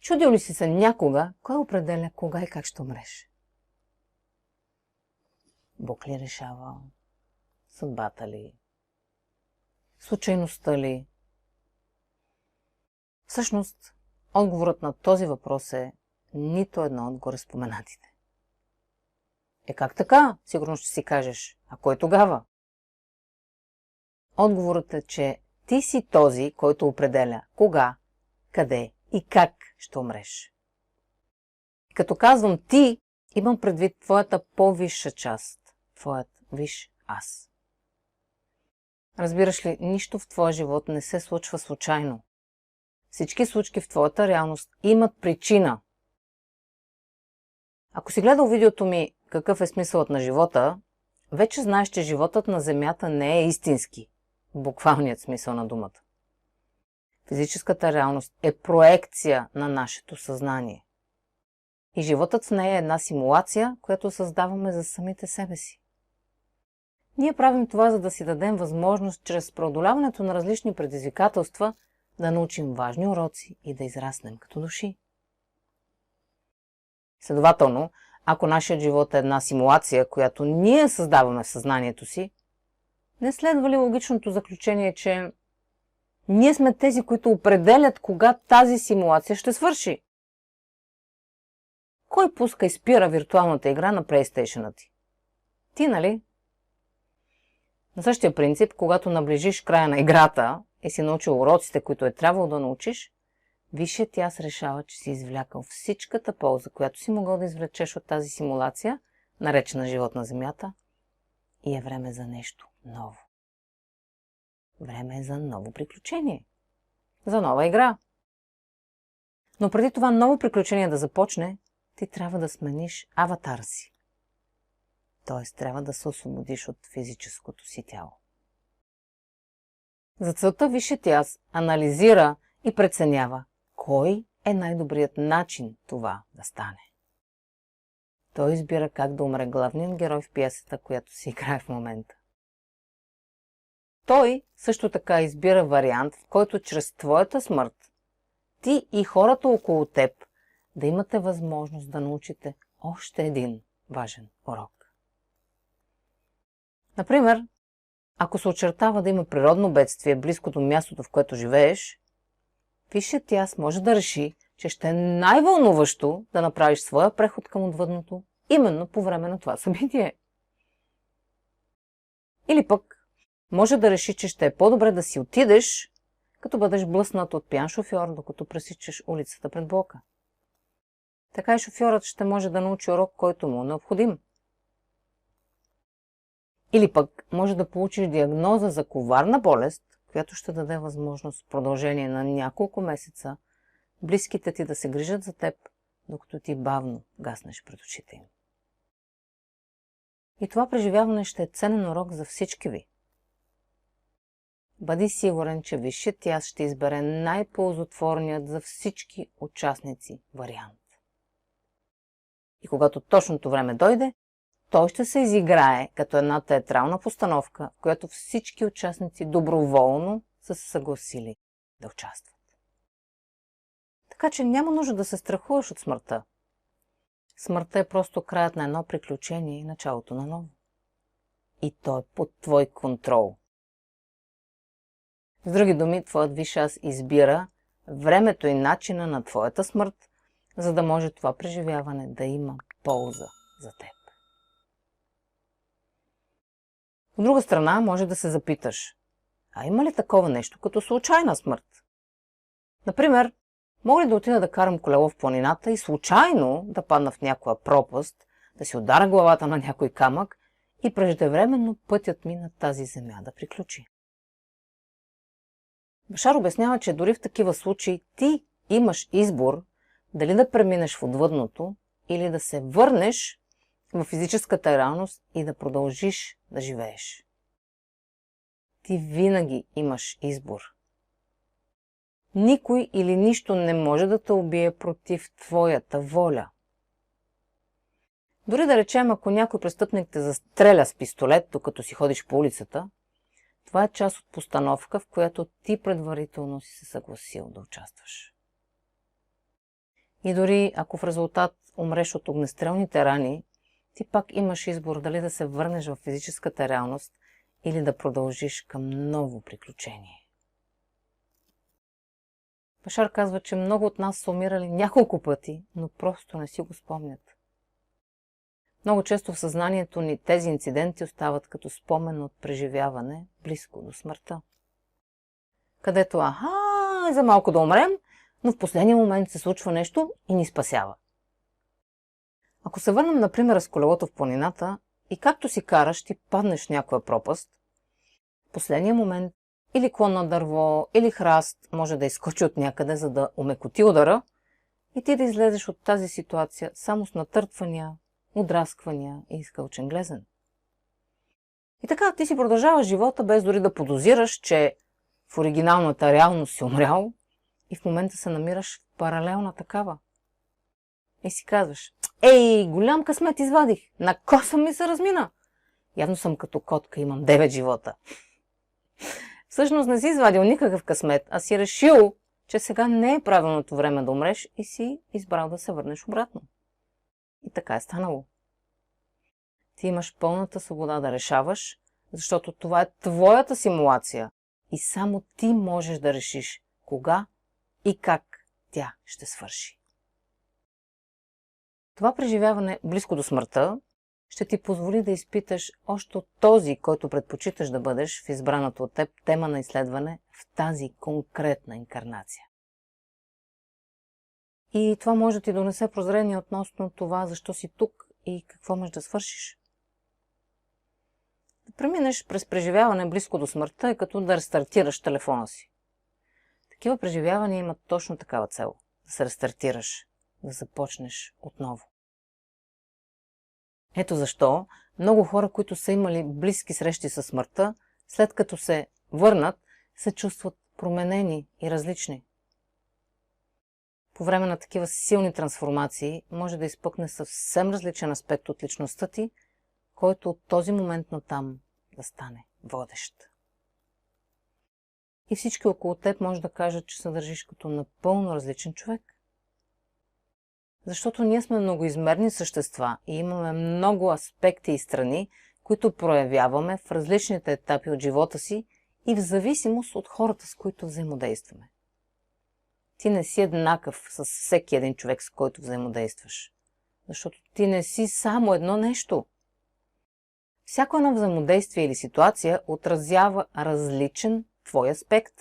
Чудил ли си се някога, кой определя кога и как ще умреш? Бог ли решава? Съдбата ли? Случайността ли? Всъщност, отговорът на този въпрос е нито едно от горе споменатите. Как така? Сигурно ще си кажеш. А кой тогава? Отговорът е, че ти си този, който определя кога, къде и как ще умреш. Като казвам ти, имам предвид твоята по-висша част, твоят висш аз. Разбираш ли, нищо в твоя живот не се случва случайно. Всички случки в твоята реалност имат причина. Ако си гледал видеото ми "Какъв е смисълът на живота", вече знаеш, че животът на Земята не е истински, в буквалният смисъл на думата. Физическата реалност е проекция на нашето съзнание. И животът в нея е една симулация, която създаваме за самите себе си. Ние правим това, за да си дадем възможност, чрез преодоляването на различни предизвикателства, да научим важни уроци и да израснем като души. Следователно, ако нашият живот е една симулация, която ние създаваме в съзнанието си, не следва ли логичното заключение, че ние сме тези, които определят кога тази симулация ще свърши? Кой пуска и спира виртуалната игра на PlayStation-а ти? Ти, нали? На същия принцип, когато наближиш края на играта и си научил уроците, които е трябвало да научиш, висшият аз решава, че си извлякал всичката полза, която си могъл да извлечеш от тази симулация, наречена живот на Земята, и е време за нещо ново. Време е за ново приключение. За нова игра. Но преди това ново приключение да започне, ти трябва да смениш аватара си. Т.е. трябва да се освободиш от физическото си тяло. За целта висшият аз анализира и преценява кой е най-добрият начин това да стане. Той избира как да умре главният герой в пиесата, която се играе в момента. Той също така избира вариант, в който чрез твоята смърт ти и хората около теб да имате възможност да научите още един важен урок. Например, ако се очертава да има природно бедствие близко до мястото, в което живееш, висшият аз може да реши, че ще е най-вълнуващо да направиш своя преход към отвъдното именно по време на това събитие. Или пък може да реши, че ще е по-добре да си отидеш, като бъдеш блъснат от пиян шофьор, докато пресичаш улицата пред блока. Така и шофьорът ще може да научи урок, който му е необходим. Или пък може да получиш диагноза за коварна болест, която ще даде възможност в продължение на няколко месеца близките ти да се грижат за теб, докато ти бавно гаснеш пред очите им. И това преживяване ще е ценен урок за всички ви. Бъди сигурен, че висшият аз ще избере най-ползотворният за всички участници вариант. И когато точното време дойде, той ще се изиграе като една театрална постановка, в която всички участници доброволно са се съгласили да участват. Така че няма нужда да се страхуваш от смъртта. Смъртта е просто краят на едно приключение и началото на ново. И то е под твой контрол. С други думи, твоят висш аз избира времето и начина на твоята смърт, за да може това преживяване да има полза за теб. От друга страна, може да се запиташ, а има ли такова нещо като случайна смърт? Например, мога ли да отида да карам колело в планината и случайно да падна в някоя пропаст, да си удара главата на някой камък и преждевременно пътят ми на тази земя да приключи? Башар обяснява, че дори в такива случаи ти имаш избор дали да преминеш в отвъдното или да се върнеш в физическата реалност и да продължиш да живееш. Ти винаги имаш избор. Никой или нищо не може да те убие против твоята воля. Дори да речем, ако някой престъпник те застреля с пистолет, докато си ходиш по улицата, това е част от постановка, в която ти предварително си се съгласил да участваш. И дори ако в резултат умреш от огнестрелните рани, ти пак имаш избор дали да се върнеш в физическата реалност или да продължиш към ново приключение. Башар казва, че много от нас са умирали няколко пъти, но просто не си го спомнят. Много често в съзнанието ни тези инциденти остават като спомен от преживяване близко до смъртта. Където за малко да умрем, но в последния момент се случва нещо и ни спасява. Ако се върнем, например, с колелото в планината и както си караш, ти паднеш в някоя пропаст, в последния момент или клон на дърво, или храст може да изскочи от някъде, за да омекоти удара и ти да излезеш от тази ситуация само с натъртвания, удрасквания и изкълчен глезен. И така ти си продължаваш живота, без дори да подозираш, че в оригиналната реалност си умрял и в момента се намираш в паралелна такава. И си казваш: голям късмет извадих, на коса ми се размина. Явно съм като котка, имам 9 живота. Всъщност не си извадил никакъв късмет, а си решил, че сега не е правилното време да умреш и си избрал да се върнеш обратно. И така е станало. Ти имаш пълната свобода да решаваш, защото това е твоята симулация и само ти можеш да решиш кога и как тя ще свърши. Това преживяване близко до смъртта ще ти позволи да изпиташ още от този, който предпочиташ да бъдеш в избраната от теб тема на изследване в тази конкретна инкарнация. И това може да ти донесе прозрение относно това, защо си тук и какво можеш да свършиш. Да преминеш през преживяване близко до смъртта е като да рестартираш телефона си. Такива преживявания имат точно такава цел – да се рестартираш, да започнеш отново. Ето защо много хора, които са имали близки срещи със смъртта, след като се върнат, се чувстват променени и различни. По време на такива силни трансформации може да изпъкне съвсем различен аспект от личността ти, който от този момент натам да стане водещ. И всички около теб може да кажат, че се държиш като напълно различен човек. Защото ние сме многоизмерни същества и имаме много аспекти и страни, които проявяваме в различните етапи от живота си и в зависимост от хората, с които взаимодействаме. Ти не си еднакъв с всеки един човек, с който взаимодействаш. Защото ти не си само едно нещо. Всяко едно взаимодействие или ситуация отразява различен твой аспект,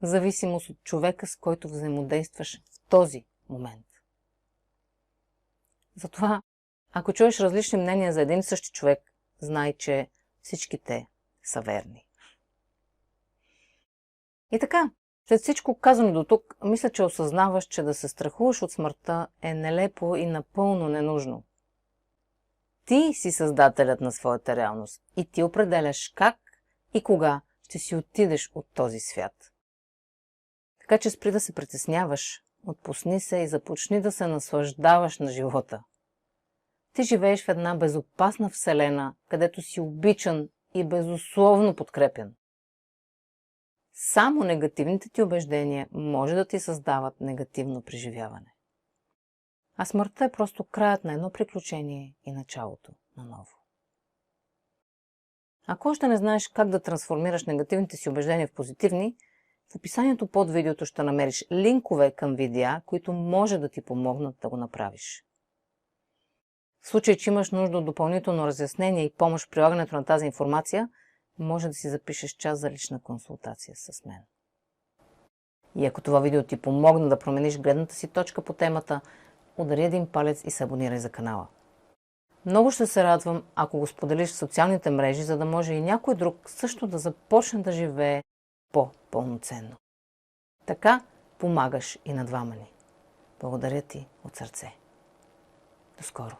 в зависимост от човека, с който взаимодействаш в този момент. Затова, ако чуеш различни мнения за един и същи човек, знай, че всички те са верни. И така, след всичко казано до тук, мисля, че осъзнаваш, че да се страхуваш от смъртта е нелепо и напълно ненужно. Ти си създателят на своята реалност и ти определяш как и кога ще си отидеш от този свят. Така че спри да се притесняваш, отпусни се и започни да се наслаждаваш на живота. Ти живееш в една безопасна вселена, където си обичан и безусловно подкрепен. Само негативните ти убеждения може да ти създават негативно преживяване. А смъртта е просто краят на едно приключение и началото на ново. Ако още не знаеш как да трансформираш негативните си убеждения в позитивни, в описанието под видеото ще намериш линкове към видеа, които може да ти помогнат да го направиш. В случай, че имаш нужда от допълнително разяснение и помощ в прилагането на тази информация, може да си запишеш час за лична консултация с мен. И ако това видео ти помогна да промениш гледната си точка по темата, удари един палец и се абонирай за канала. Много ще се радвам, ако го споделиш в социалните мрежи, за да може и някой друг също да започне да живее по-пълноценно. Така помагаш и на двама ни. Благодаря ти от сърце. До скоро!